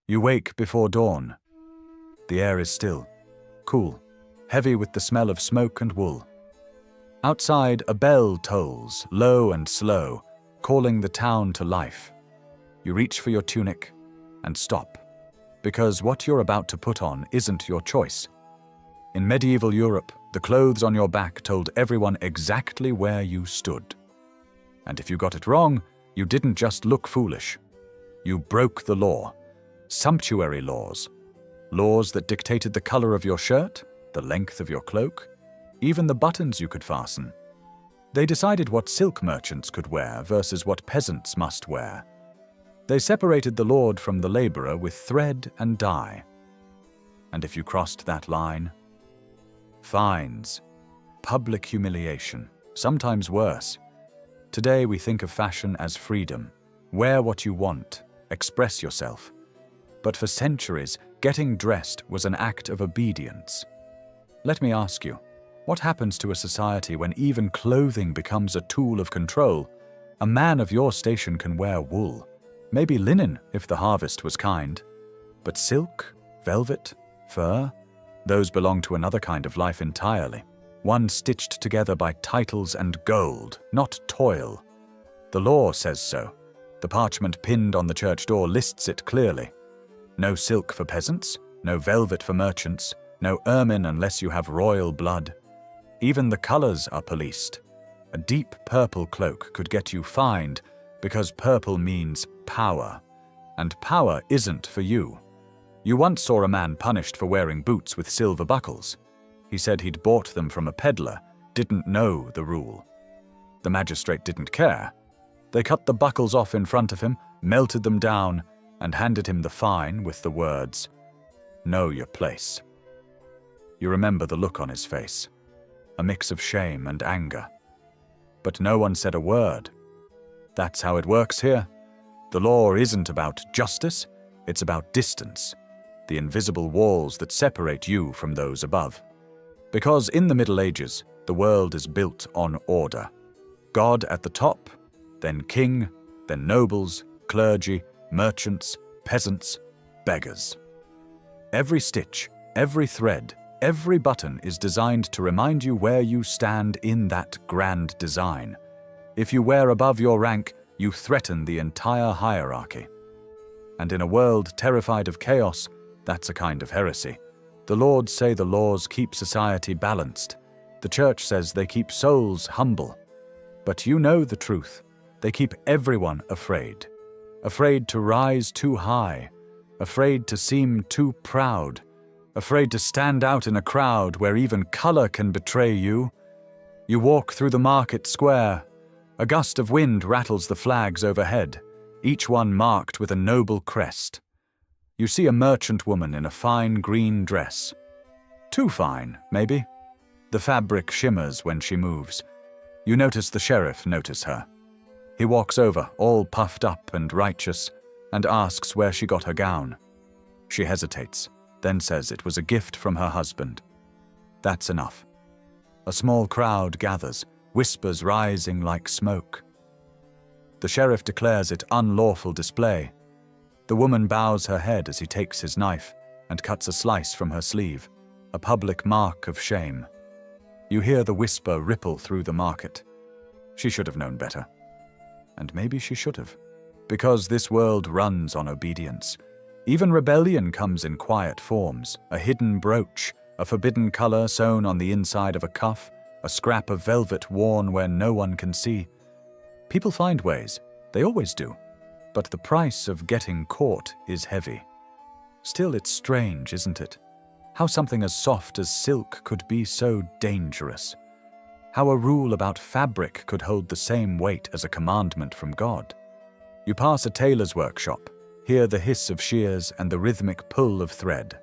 You wake before dawn. The air is still, cool, heavy with the smell of smoke and wool. Outside, a bell tolls, low and slow, calling the town to life. You reach for your tunic and stop, because what you're about to put on isn't your choice. In medieval Europe, the clothes on your back told everyone exactly where you stood. And if you got it wrong, you didn't just look foolish. You broke the law. Sumptuary laws. Laws that dictated the color of your shirt, the length of your cloak, even the buttons you could fasten. They decided what silk merchants could wear versus what peasants must wear. They separated the lord from the laborer with thread and dye. And if you crossed that line, fines, public humiliation, sometimes worse. Today we think of fashion as freedom. Wear what you want, express yourself. But for centuries, getting dressed was an act of obedience. Let me ask you, what happens to a society when even clothing becomes a tool of control? A man of your station can wear wool, maybe linen if the harvest was kind. But silk, velvet, fur, those belong to another kind of life entirely. One stitched together by titles and gold, not toil. The law says so. The parchment pinned on the church door lists it clearly. No silk for peasants, no velvet for merchants, no ermine unless you have royal blood. Even the colors are policed. A deep purple cloak could get you fined because purple means power, and power isn't for you. You once saw a man punished for wearing boots with silver buckles. He said he'd bought them from a peddler, didn't know the rule. The magistrate didn't care. They cut the buckles off in front of him, melted them down, and handed him the fine with the words, "Know your place." You remember the look on his face, a mix of shame and anger. But no one said a word. That's how it works here. The law isn't about justice, it's about distance, the invisible walls that separate you from those above. Because in the Middle Ages, the world is built on order. God at the top, then king, then nobles, clergy, merchants, peasants, beggars. Every stitch, every thread, every button is designed to remind you where you stand in that grand design. If you wear above your rank, you threaten the entire hierarchy. And in a world terrified of chaos, that's a kind of heresy. The Lords say the laws keep society balanced. The Church says they keep souls humble. But you know the truth. They keep everyone afraid. Afraid to rise too high. Afraid to seem too proud. Afraid to stand out in a crowd where even color can betray you. You walk through the market square. A gust of wind rattles the flags overhead, each one marked with a noble crest. You see a merchant woman in a fine green dress. Too fine, maybe. The fabric shimmers when she moves. You notice the sheriff notice her. He walks over, all puffed up and righteous, and asks where she got her gown. She hesitates, then says it was a gift from her husband. That's enough. A small crowd gathers, whispers rising like smoke. The sheriff declares it unlawful display. The woman bows her head as he takes his knife and cuts a slice from her sleeve, a public mark of shame. You hear the whisper ripple through the market. She should have known better. And maybe she should have. Because this world runs on obedience. Even rebellion comes in quiet forms, a hidden brooch, a forbidden color sewn on the inside of a cuff, a scrap of velvet worn where no one can see. People find ways. They always do. But the price of getting caught is heavy. Still, it's strange, isn't it? How something as soft as silk could be so dangerous. How a rule about fabric could hold the same weight as a commandment from God. You pass a tailor's workshop, hear the hiss of shears and the rhythmic pull of thread.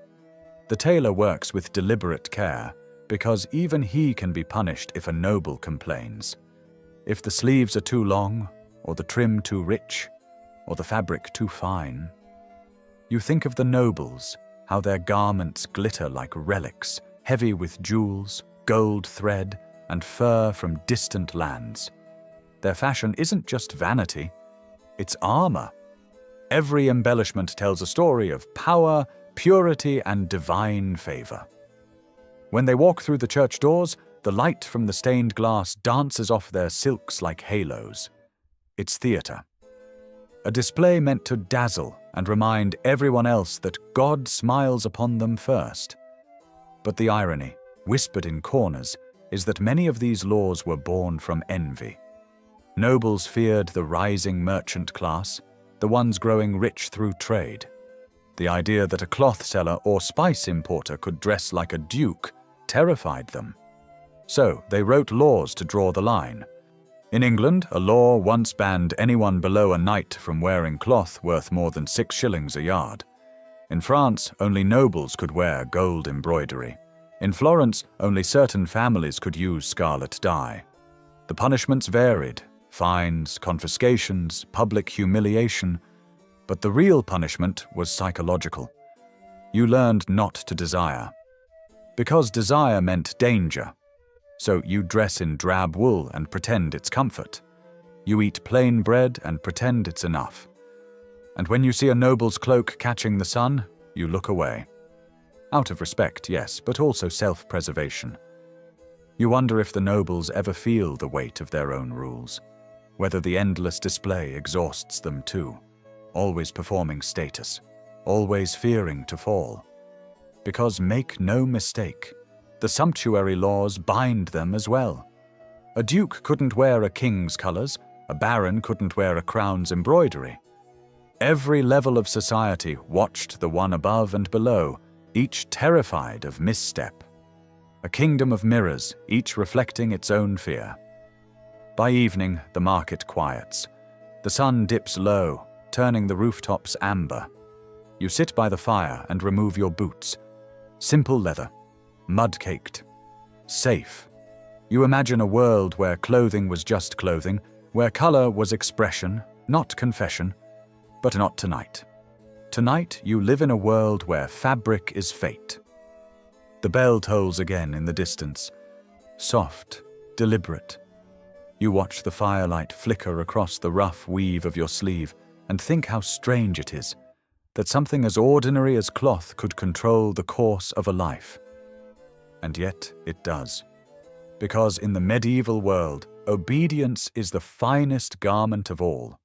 The tailor works with deliberate care, because even he can be punished if a noble complains. If the sleeves are too long, or the trim too rich, or the fabric too fine. You think of the nobles, how their garments glitter like relics, heavy with jewels, gold thread, and fur from distant lands. Their fashion isn't just vanity, it's armor. Every embellishment tells a story of power, purity, and divine favor. When they walk through the church doors, the light from the stained glass dances off their silks like halos. It's theater. A display meant to dazzle and remind everyone else that God smiles upon them first. But the irony, whispered in corners, is that many of these laws were born from envy. Nobles feared the rising merchant class, the ones growing rich through trade. The idea that a cloth seller or spice importer could dress like a duke terrified them. So they wrote laws to draw the line. In England, a law once banned anyone below a knight from wearing cloth worth more than 6 shillings a yard. In France, only nobles could wear gold embroidery. In Florence, only certain families could use scarlet dye. The punishments varied: fines, confiscations, public humiliation. But the real punishment was psychological. You learned not to desire. Because desire meant danger. So you dress in drab wool and pretend it's comfort. You eat plain bread and pretend it's enough. And when you see a noble's cloak catching the sun, you look away. Out of respect, yes, but also self-preservation. You wonder if the nobles ever feel the weight of their own rules, whether the endless display exhausts them too, always performing status, always fearing to fall. Because make no mistake, the sumptuary laws bind them as well. A duke couldn't wear a king's colors, a baron couldn't wear a crown's embroidery. Every level of society watched the one above and below, each terrified of misstep. A kingdom of mirrors, each reflecting its own fear. By evening, the market quiets. The sun dips low, turning the rooftops amber. You sit by the fire and remove your boots. Simple leather, mud-caked, safe. You imagine a world where clothing was just clothing, where color was expression, not confession. But not tonight. Tonight, you live in a world where fabric is fate. The bell tolls again in the distance, soft, deliberate. You watch the firelight flicker across the rough weave of your sleeve and think how strange it is that something as ordinary as cloth could control the course of a life. And yet it does. Because in the medieval world, obedience is the finest garment of all.